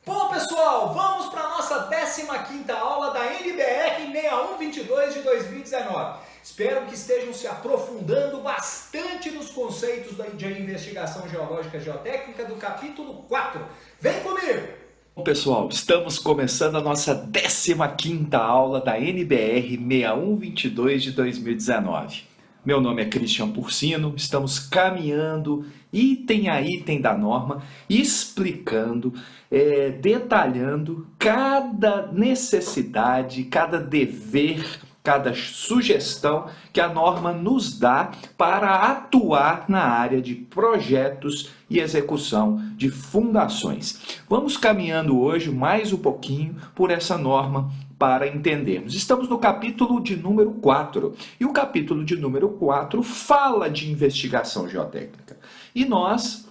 Bom, pessoal, vamos para a nossa 15ª aula da NBR 6122 de 2019. Espero que estejam se aprofundando bastante nos conceitos de investigação geológica e geotécnica do capítulo 4. Vem comigo! Bom, pessoal, estamos começando a nossa 15ª aula da NBR 6122 de 2019. Meu nome é Christian Porcino, estamos caminhando item a item da norma, explicando, detalhando cada necessidade, cada dever, cada sugestão que a norma nos dá para atuar na área de projetos e execução de fundações. Vamos caminhando hoje mais um pouquinho por essa norma para entendermos. Estamos no capítulo de número 4, e o capítulo de número 4 fala de investigação geotécnica. E nós,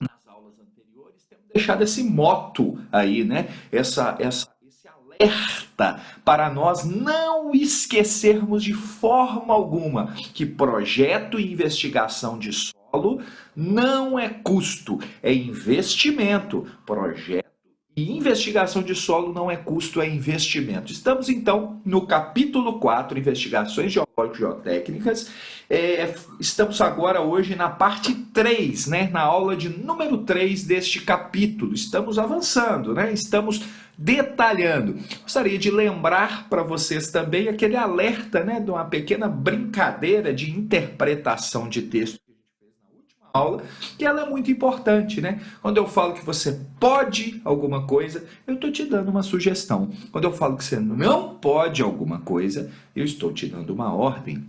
nas aulas anteriores, temos deixado esse moto aí, né? Esse alerta para nós não esquecermos de forma alguma que projeto e investigação de solo não é custo, é investimento. Projeto e investigação de solo não é custo, é investimento. Estamos, então, no capítulo 4, Investigações Geológico-Geotécnicas. Estamos agora, hoje, na parte 3, né? Na aula de número 3 deste capítulo. Estamos avançando, né? Estamos detalhando. Gostaria de lembrar para vocês também aquele alerta, né? De uma pequena brincadeira de interpretação de texto aula, que ela é muito importante, né? Quando eu falo que você pode alguma coisa, eu estou te dando uma sugestão. Quando eu falo que você não pode alguma coisa, eu estou te dando uma ordem.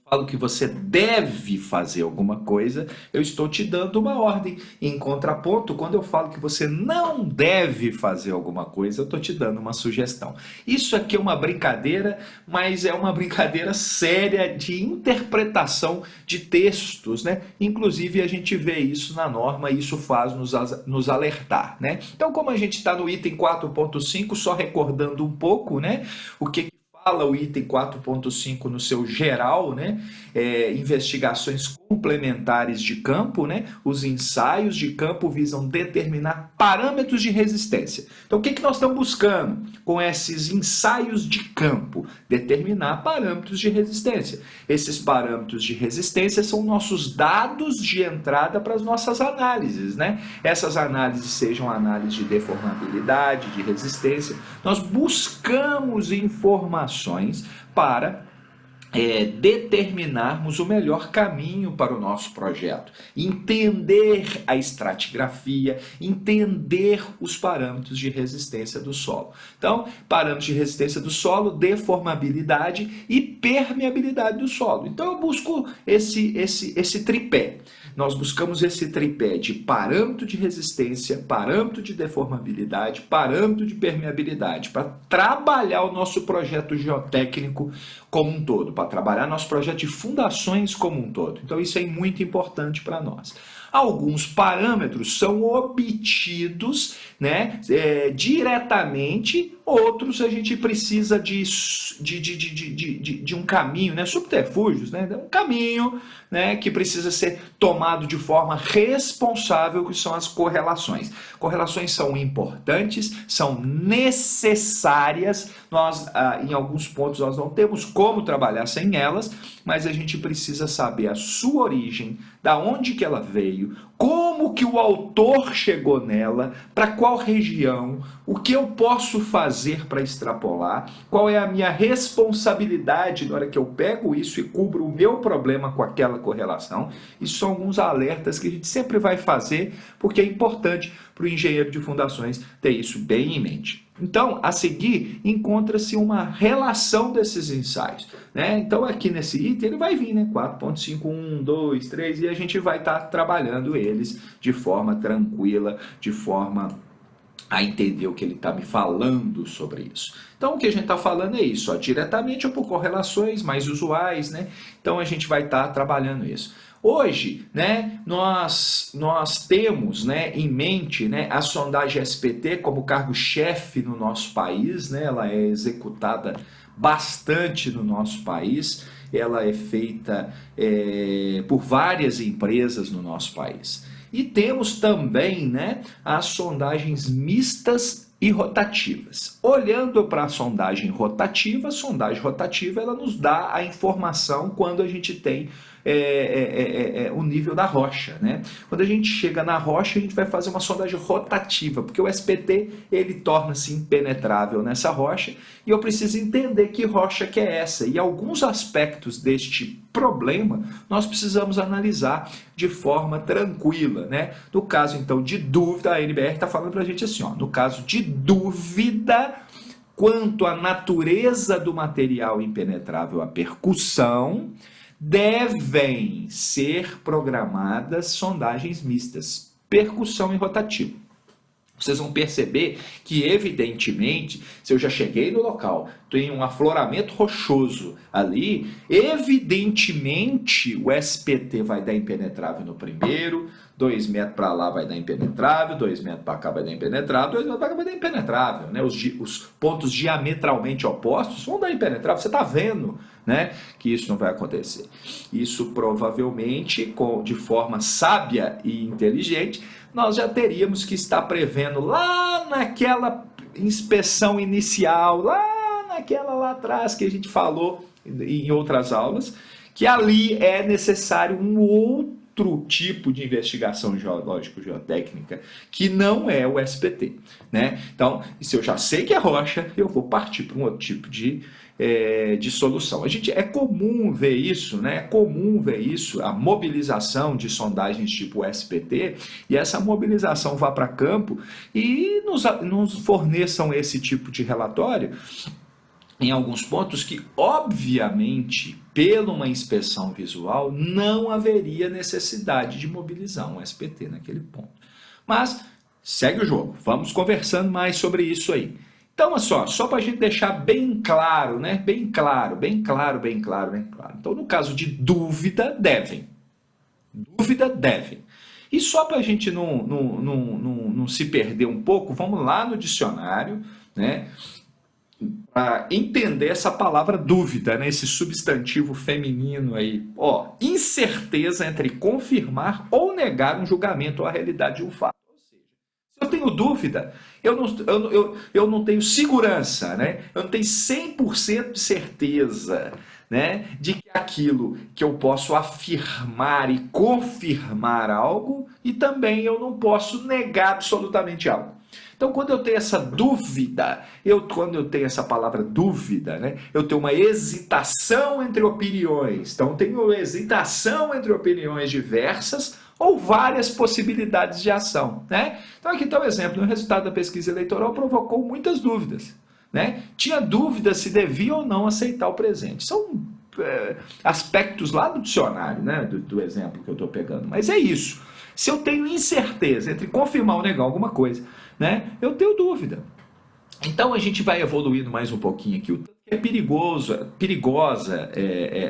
Falo que você deve fazer alguma coisa, eu estou te dando uma ordem. Em contraponto, quando eu falo que você não deve fazer alguma coisa, eu estou te dando uma sugestão. Isso aqui é uma brincadeira, mas é uma brincadeira séria de interpretação de textos, né? Inclusive, a gente vê isso na norma e isso faz nos alertar, né? Então, como a gente está no item 4.5, só recordando um pouco, né? O que fala o item 4.5 no seu geral, né? Investigações complementares de campo, né? Os ensaios de campo visam determinar parâmetros de resistência. Então, o que nós estamos buscando com esses ensaios de campo? Determinar parâmetros de resistência. Esses parâmetros de resistência são nossos dados de entrada para as nossas análises, né? Essas análises sejam análises de deformabilidade, de resistência. Nós buscamos informações para determinarmos o melhor caminho para o nosso projeto, entender a estratigrafia, entender os parâmetros de resistência do solo. Então, parâmetros de resistência do solo, deformabilidade e permeabilidade do solo. Então, eu busco esse tripé. Nós buscamos esse tripé de parâmetro de resistência, parâmetro de deformabilidade, parâmetro de permeabilidade, para trabalhar o nosso projeto geotécnico como um todo, para trabalhar nosso projeto de fundações como um todo. Então, isso é muito importante para nós. Alguns parâmetros são obtidos, né, diretamente, outros a gente precisa de um caminho, né, subterfúgios, né, um caminho, né, que precisa ser tomado de forma responsável, que são as correlações. Correlações são importantes, são necessárias, nós, em alguns pontos, nós não temos como trabalhar sem elas, mas a gente precisa saber a sua origem, da onde que ela veio, como que o autor chegou nela, para qual região, o que eu posso fazer para extrapolar, qual é a minha responsabilidade na hora que eu pego isso e cubro o meu problema com aquela correlação. Isso são alguns alertas que a gente sempre vai fazer, porque é importante para o engenheiro de fundações ter isso bem em mente. Então, a seguir, encontra-se uma relação desses ensaios, né? Então, aqui nesse item, ele vai vir, né? 4.5, 1, 2, 3, e a gente vai estar trabalhando eles de forma tranquila, de forma a entender o que ele está me falando sobre isso. Então, o que a gente está falando é isso, ó, diretamente ou por correlações mais usuais, né? Então, a gente vai estar trabalhando isso. Hoje, né, nós temos, né, em mente, né, a sondagem SPT como cargo-chefe no nosso país, né, ela é executada bastante no nosso país, ela é feita por várias empresas no nosso país. E temos também, né, as sondagens mistas e rotativas. Olhando para a sondagem rotativa ela nos dá a informação quando a gente tem o nível da rocha, né? Quando a gente chega na rocha, a gente vai fazer uma sondagem rotativa, porque o SPT ele torna-se impenetrável nessa rocha e eu preciso entender que rocha que é essa. E alguns aspectos deste problema nós precisamos analisar de forma tranquila, né? No caso, então, de dúvida, a NBR está falando para a gente assim, ó, no caso de dúvida quanto à natureza do material impenetrável à percussão, devem ser programadas sondagens mistas, percussão e rotativo. Vocês vão perceber que, evidentemente, se eu já cheguei no local, tem um afloramento rochoso ali, evidentemente o SPT vai dar impenetrável no primeiro, 2 metros para lá vai dar impenetrável, 2 metros para cá vai dar impenetrável, 2 metros para cá vai dar impenetrável, né? Os pontos diametralmente opostos vão dar impenetrável, você está vendo, né, que isso não vai acontecer. Isso provavelmente, de forma sábia e inteligente, nós já teríamos que estar prevendo lá naquela inspeção inicial, lá atrás que a gente falou em outras aulas, que ali é necessário um outro tipo de investigação geológico-geotécnica, que não é o SPT, né? Então, se eu já sei que é rocha, eu vou partir para um outro tipo de solução. É comum ver isso, né? É comum ver isso, a mobilização de sondagens tipo SPT, e essa mobilização vá para campo e nos forneçam esse tipo de relatório em alguns pontos que, obviamente, pela uma inspeção visual, não haveria necessidade de mobilizar um SPT naquele ponto. Mas segue o jogo, vamos conversando mais sobre isso aí. Então, só para a gente deixar bem claro, né? Bem claro. Então, no caso de dúvida, devem. E só para a gente não se perder um pouco, vamos lá no dicionário, né? Para entender essa palavra dúvida, né? Esse substantivo feminino aí. Ó, incerteza entre confirmar ou negar um julgamento ou a realidade de um fato. Eu tenho dúvida, eu não tenho segurança, né? Eu não tenho 100% de certeza, né, de que aquilo que eu posso afirmar e confirmar algo, e também eu não posso negar absolutamente algo. Então, quando eu tenho essa dúvida, quando eu tenho essa palavra dúvida, né, eu tenho uma hesitação entre opiniões. Então, tenho hesitação entre opiniões diversas ou várias possibilidades de ação, né? Então, aqui está o exemplo. O resultado da pesquisa eleitoral provocou muitas dúvidas, né? Tinha dúvida se devia ou não aceitar o presente. São aspectos lá do dicionário, né, do exemplo que eu estou pegando. Mas é isso. Se eu tenho incerteza entre confirmar ou negar alguma coisa, né, eu tenho dúvida. Então a gente vai evoluindo mais um pouquinho aqui. O tanto que é perigosa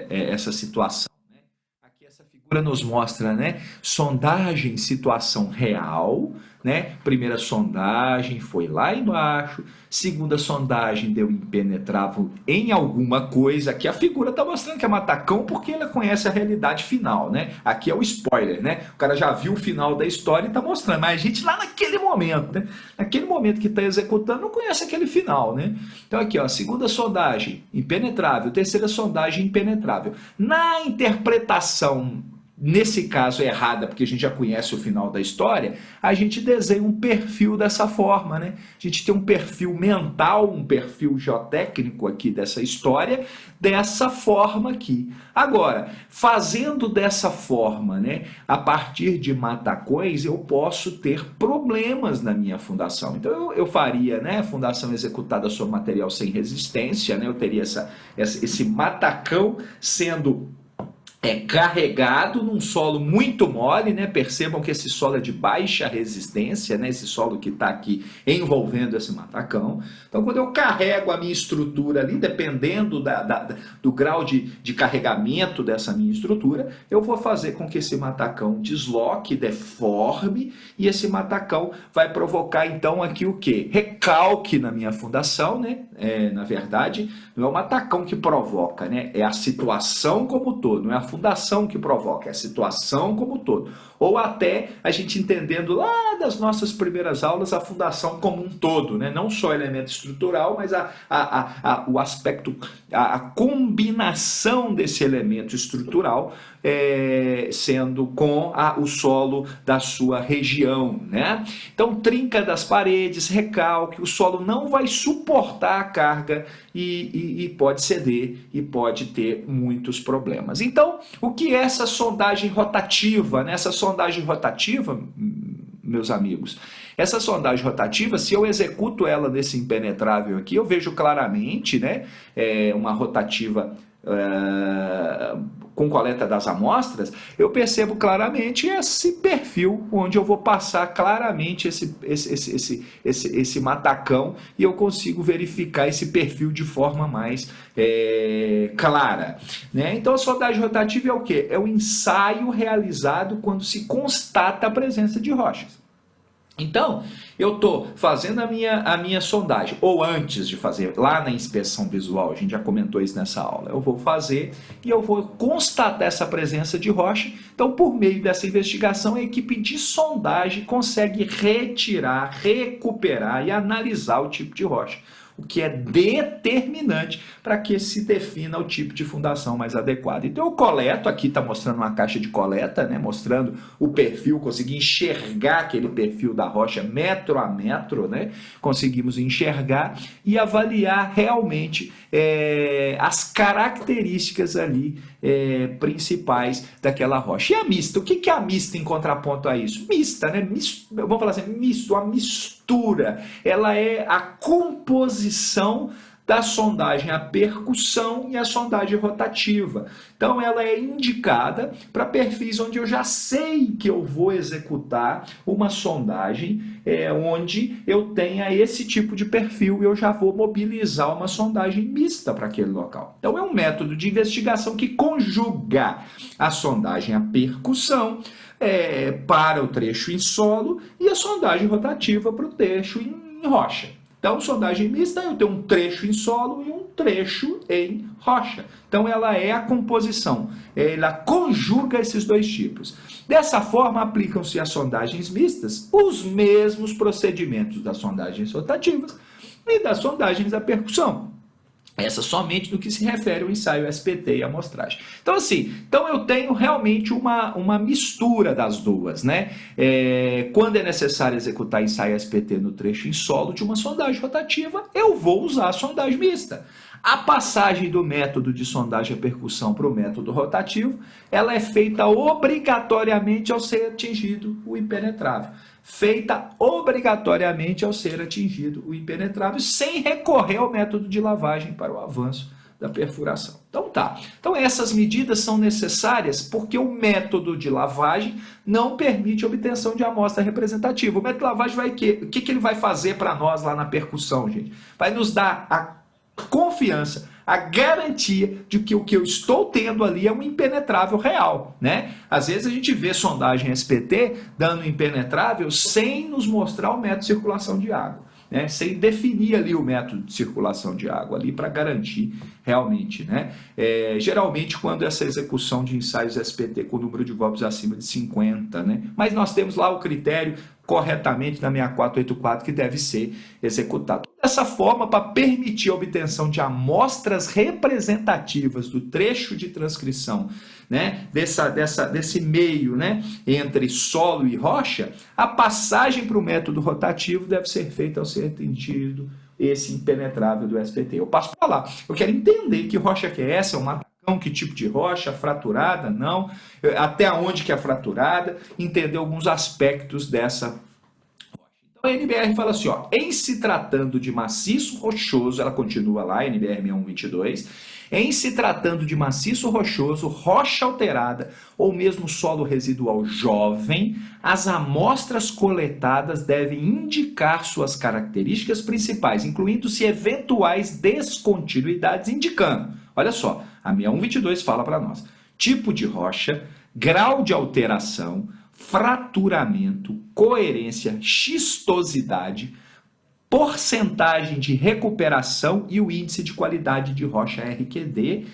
essa situação. Né? Aqui essa figura nos mostra, né, sondagem, situação real. Né? Primeira sondagem foi lá embaixo, segunda sondagem deu impenetrável em alguma coisa. Aqui a figura está mostrando que é matacão porque ela conhece a realidade final, né? Aqui é o spoiler, né? O cara já viu o final da história e está mostrando, mas a gente lá naquele momento, né? Naquele momento que está executando, não conhece aquele final, né? Então aqui, ó, segunda sondagem impenetrável, terceira sondagem impenetrável. Na interpretação, nesse caso errada, porque a gente já conhece o final da história, a gente desenha um perfil dessa forma, né? A gente tem um perfil mental, um perfil geotécnico aqui dessa história, dessa forma aqui. Agora, fazendo dessa forma, né, a partir de matacões, eu posso ter problemas na minha fundação. Então eu faria, né, fundação executada sobre material sem resistência, né? Eu teria esse matacão sendo carregado num solo muito mole, né? Percebam que esse solo é de baixa resistência, né? Esse solo que está aqui envolvendo esse matacão. Então, quando eu carrego a minha estrutura ali, dependendo do grau de carregamento dessa minha estrutura, eu vou fazer com que esse matacão desloque, deforme, e esse matacão vai provocar, então, aqui o quê? Recalque na minha fundação, né? Na verdade, não é o matacão que provoca, né? É a situação como um todo, não é a fundação que provoca, é a situação como um todo. Ou até a gente entendendo lá das nossas primeiras aulas a fundação como um todo, né? Não só elemento estrutural, mas o aspecto, a combinação desse elemento estrutural sendo com o solo da sua região, né? Então, trinca das paredes, recalque, o solo não vai suportar a carga e pode ceder e pode ter muitos problemas. Então, o que é essa sondagem rotativa, né? Essa sondagem rotativa, meus amigos, essa sondagem rotativa, se eu executo ela nesse impenetrável aqui, eu vejo claramente, né, uma rotativa com coleta das amostras, eu percebo claramente esse perfil onde eu vou passar claramente esse matacão e eu consigo verificar esse perfil de forma mais clara, né? Então a sondagem rotativa é o quê? É o ensaio realizado quando se constata a presença de rochas. Então, eu estou fazendo a minha sondagem, ou antes de fazer, lá na inspeção visual, a gente já comentou isso nessa aula, eu vou fazer e eu vou constatar essa presença de rocha. Então, por meio dessa investigação, a equipe de sondagem consegue retirar, recuperar e analisar o tipo de rocha, o que é determinante para que se defina o tipo de fundação mais adequado. Então eu coleto, aqui está mostrando uma caixa de coleta, né, mostrando o perfil, consegui enxergar aquele perfil da rocha metro a metro, né, conseguimos enxergar e avaliar realmente as características ali principais daquela rocha. E a mista, o que é a mista em contraponto a isso? Mista, né? Vamos falar assim, misto, a mistura, ela é a composição da sondagem, a percussão e a sondagem rotativa. Então ela é indicada para perfis onde eu já sei que eu vou executar uma sondagem onde eu tenha esse tipo de perfil e eu já vou mobilizar uma sondagem mista para aquele local. Então é um método de investigação que conjuga a sondagem, a percussão para o trecho em solo e a sondagem rotativa para o trecho em rocha. Então, sondagem mista, eu tenho um trecho em solo e um trecho em rocha. Então, ela é a composição, ela conjuga esses dois tipos. Dessa forma, aplicam-se às sondagens mistas os mesmos procedimentos das sondagens rotativas e das sondagens da percussão. Essa somente no que se refere ao ensaio SPT e amostragem. Então, assim, eu tenho realmente uma mistura das duas, né? Quando é necessário executar ensaio SPT no trecho em solo de uma sondagem rotativa, eu vou usar a sondagem mista. A passagem do método de sondagem a percussão para o método rotativo, ela é feita obrigatoriamente ao ser atingido o impenetrável. Feita obrigatoriamente ao ser atingido o impenetrável, sem recorrer ao método de lavagem para o avanço da perfuração. Então tá. Então essas medidas são necessárias porque o método de lavagem não permite a obtenção de amostra representativa. O método de lavagem vai o que ele vai fazer para nós lá na percussão, gente? Vai nos dar a confiança, a garantia de que o que eu estou tendo ali é um impenetrável real, né? Às vezes a gente vê sondagem SPT dando impenetrável sem nos mostrar o método de circulação de água, né? Sem definir ali o método de circulação de água ali para garantir realmente, né? Geralmente quando essa execução de ensaios SPT com número de golpes acima de 50, né? Mas nós temos lá o critério corretamente na 6484 que deve ser executado. Dessa forma, para permitir a obtenção de amostras representativas do trecho de transcrição, né, desse meio, né, entre solo e rocha, a passagem para o método rotativo deve ser feita ao ser atendido esse impenetrável do SPT. Eu passo para lá. Eu quero entender que rocha que é essa, é um matacão, que tipo de rocha, fraturada, não, até onde que é fraturada, entender alguns aspectos dessa. Então a NBR fala assim, ó, em se tratando de maciço rochoso, ela continua lá, NBR 6122, em se tratando de maciço rochoso, rocha alterada ou mesmo solo residual jovem, as amostras coletadas devem indicar suas características principais, incluindo-se eventuais descontinuidades, indicando, olha só, a 6122 fala para nós, tipo de rocha, grau de alteração, fraturamento, coerência, xistosidade, porcentagem de recuperação e o índice de qualidade de rocha RQD,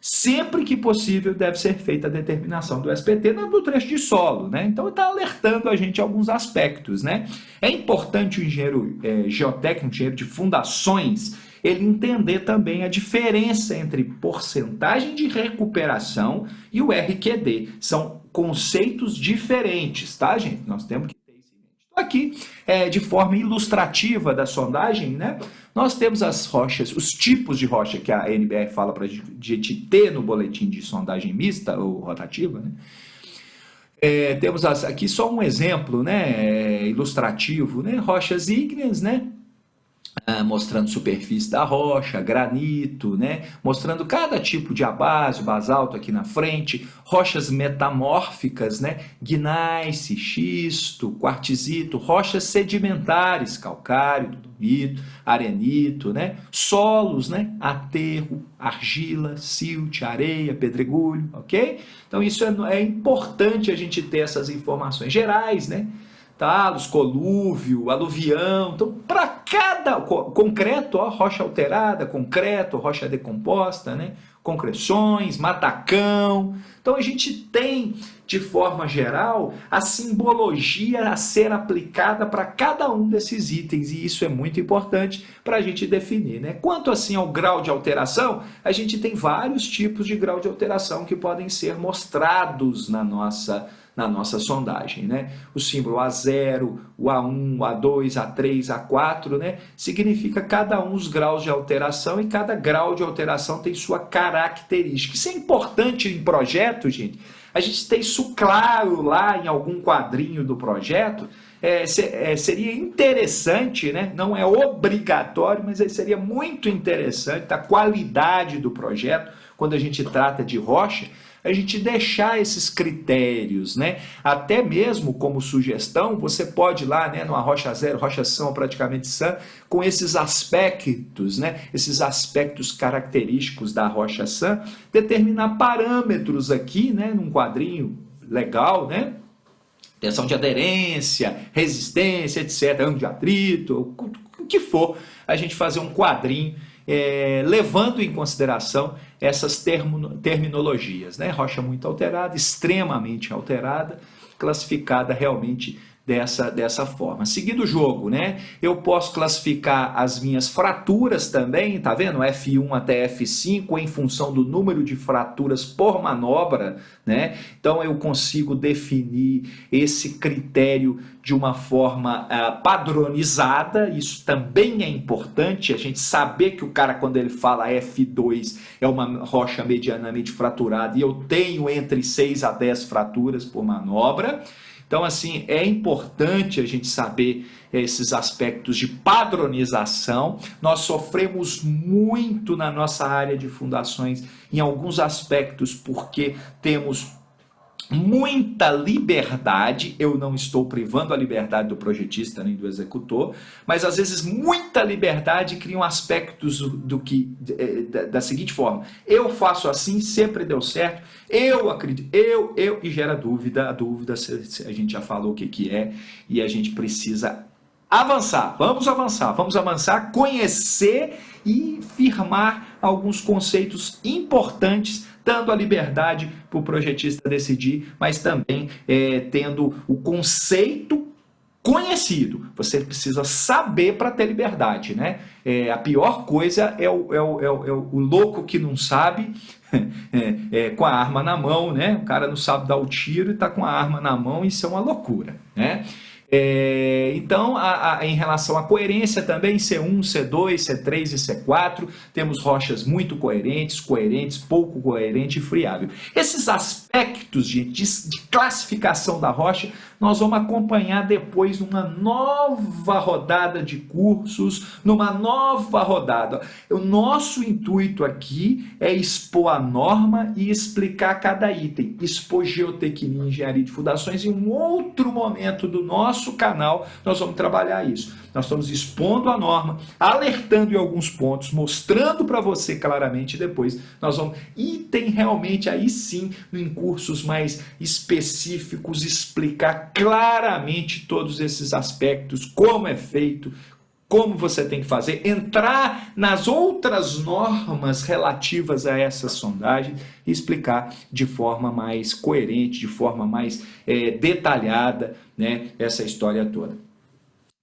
Sempre que possível deve ser feita a determinação do SPT no trecho de solo, né? Então está alertando a gente alguns aspectos, né? É importante o engenheiro geotécnico, engenheiro de fundações, ele entender também a diferença entre porcentagem de recuperação e o RQD. São conceitos diferentes, tá, gente? Nós temos que ter isso em mente. Aqui, de forma ilustrativa da sondagem, né? Nós temos as rochas, os tipos de rocha que a NBR fala para a gente ter no boletim de sondagem mista ou rotativa, né? Temos aqui só um exemplo, né, ilustrativo, né? Rochas ígneas, né? Mostrando superfície da rocha, granito, né? Mostrando cada tipo de abásio, basalto aqui na frente, rochas metamórficas, né? Gneiss, xisto, quartzito, rochas sedimentares, calcário, dolomito, arenito, né? Solos, né? Aterro, argila, silt, areia, pedregulho, ok? Então isso é importante a gente ter essas informações gerais, né? Talos, colúvio, aluvião. Então, para cada concreto, ó, rocha alterada, concreto, rocha decomposta, né? Concreções, matacão. Então, a gente tem, de forma geral, a simbologia a ser aplicada para cada um desses itens, e isso é muito importante para a gente definir, né? Quanto assim ao grau de alteração, a gente tem vários tipos de grau de alteração que podem ser mostrados na nossa sondagem, né? O símbolo A0, o A1, o A2, A3, A4, né? Significa cada um os graus de alteração e cada grau de alteração tem sua característica. Isso é importante em projeto, gente. A gente tem isso claro lá em algum quadrinho do projeto. Seria interessante, né? Não é obrigatório, mas seria muito interessante a qualidade do projeto, quando a gente trata de rocha, a gente deixar esses critérios, né? Até mesmo como sugestão, você pode ir lá, né, numa rocha zero, rocha sã ou praticamente sã, com esses aspectos, né, esses aspectos característicos da rocha sã, determinar parâmetros aqui, né, num quadrinho legal, né? Tensão de aderência, resistência, etc., ângulo de atrito, o que for, a gente fazer um quadrinho levando em consideração essas terminologias, né? Rocha muito alterada, extremamente alterada, classificada realmente dessa forma. Seguindo o jogo, né? Eu posso classificar as minhas fraturas também, tá vendo? F1 até F5 em função do número de fraturas por manobra, né? Então eu consigo definir esse critério de uma forma padronizada. Isso também é importante, a gente saber que o cara, quando ele fala F2, é uma rocha medianamente fraturada e eu tenho entre 6 a 10 fraturas por manobra. Então, assim, é importante a gente saber esses aspectos de padronização. Nós sofremos muito na nossa área de fundações em alguns aspectos porque temos muita liberdade. Eu não estou privando a liberdade do projetista nem do executor, mas às vezes muita liberdade criam aspectos da seguinte forma: eu faço assim, sempre deu certo, eu acredito, e gera dúvida. A dúvida a gente já falou o que é, e a gente precisa avançar. Vamos avançar, conhecer e firmar alguns conceitos importantes, dando a liberdade para o projetista decidir, mas também tendo o conceito conhecido. Você precisa saber para ter liberdade, né? A pior coisa é o louco que não sabe, com a arma na mão, né? O cara não sabe dar o tiro e está com a arma na mão, isso é uma loucura, né? Então, em relação à coerência também, C1, C2, C3 e C4, temos rochas muito coerentes, pouco coerente e friável. Esses aspectos de classificação da rocha, nós vamos acompanhar depois numa nova rodada de cursos, numa nova rodada. O nosso intuito aqui é expor a norma e explicar cada item, expor geotecnia e engenharia de fundações. Em um outro momento do nosso canal, nós vamos trabalhar isso. Nós estamos expondo a norma, alertando em alguns pontos, mostrando para você claramente, depois nós vamos, item realmente, aí sim, em cursos mais específicos, explicar claramente todos esses aspectos, como é feito, como você tem que fazer, entrar nas outras normas relativas a essa sondagem e explicar de forma mais coerente, de forma mais detalhada, né, essa história toda.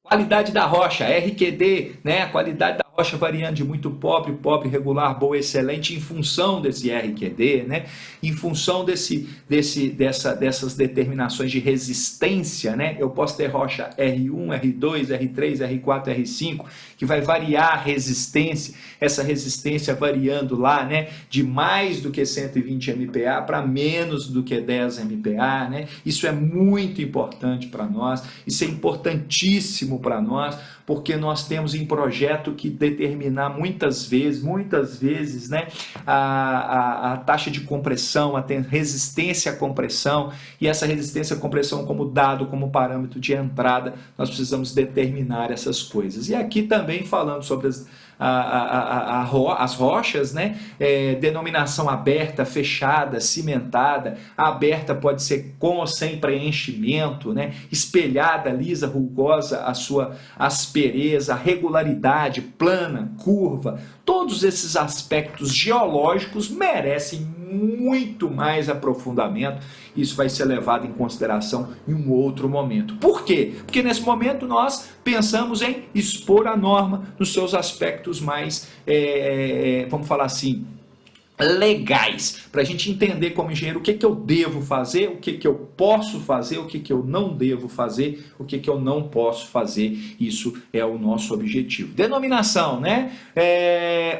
Qualidade da rocha, RQD, né? A qualidade da rocha variando de muito pobre, pobre, regular, boa, excelente, em função desse RQD, né? Em função dessas determinações de resistência, né? Eu posso ter rocha R1, R2, R3, R4, R5, que vai variar a resistência, essa resistência variando lá, né? De mais do que 120 MPa para menos do que 10 MPa, né? Isso é muito importante para nós, isso é importantíssimo para nós, porque nós temos em projeto que determinar muitas vezes, né, a taxa de compressão, a resistência à compressão, e essa resistência à compressão como dado, como parâmetro de entrada, nós precisamos determinar essas coisas. E aqui também falando sobre as rochas, né? Denominação aberta, fechada, cimentada. A aberta pode ser com ou sem preenchimento, né? Espelhada, lisa, rugosa, a sua aspereza, a regularidade, plana, curva. Todos esses aspectos geológicos merecem muito mais aprofundamento. Isso vai ser levado em consideração em um outro momento. Por quê? Porque nesse momento nós pensamos em expor a norma nos seus aspectos mais, vamos falar assim, legais, para a gente entender como engenheiro o que eu devo fazer, o que eu posso fazer, o que eu não devo fazer, o que eu não posso fazer. Isso é o nosso objetivo. Denominação, né?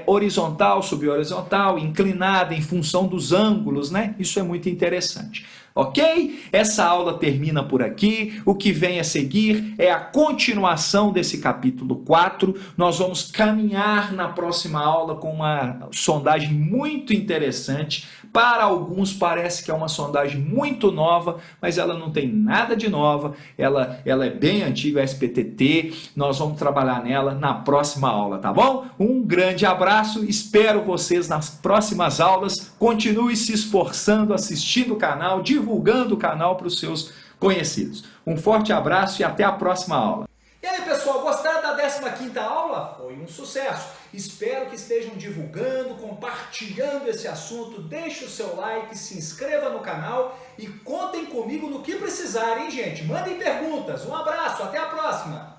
Horizontal, subhorizontal, inclinada em função dos ângulos, né? Isso é muito interessante. Ok? Essa aula termina por aqui. O que vem a seguir é a continuação desse capítulo 4. Nós vamos caminhar na próxima aula com uma sondagem muito interessante. Para alguns parece que é uma sondagem muito nova, mas ela não tem nada de nova. Ela é bem antiga, a SPTT. Nós vamos trabalhar nela na próxima aula, tá bom? Um grande abraço. Espero vocês nas próximas aulas. Continue se esforçando, assistindo o canal, divulgando o canal para os seus conhecidos. Um forte abraço e até a próxima aula. E aí, pessoal, gostaram da 15ª aula? Foi um sucesso. Espero que estejam divulgando, compartilhando esse assunto. Deixe o seu like, se inscreva no canal e contem comigo no que precisarem, gente. Mandem perguntas. Um abraço, até a próxima.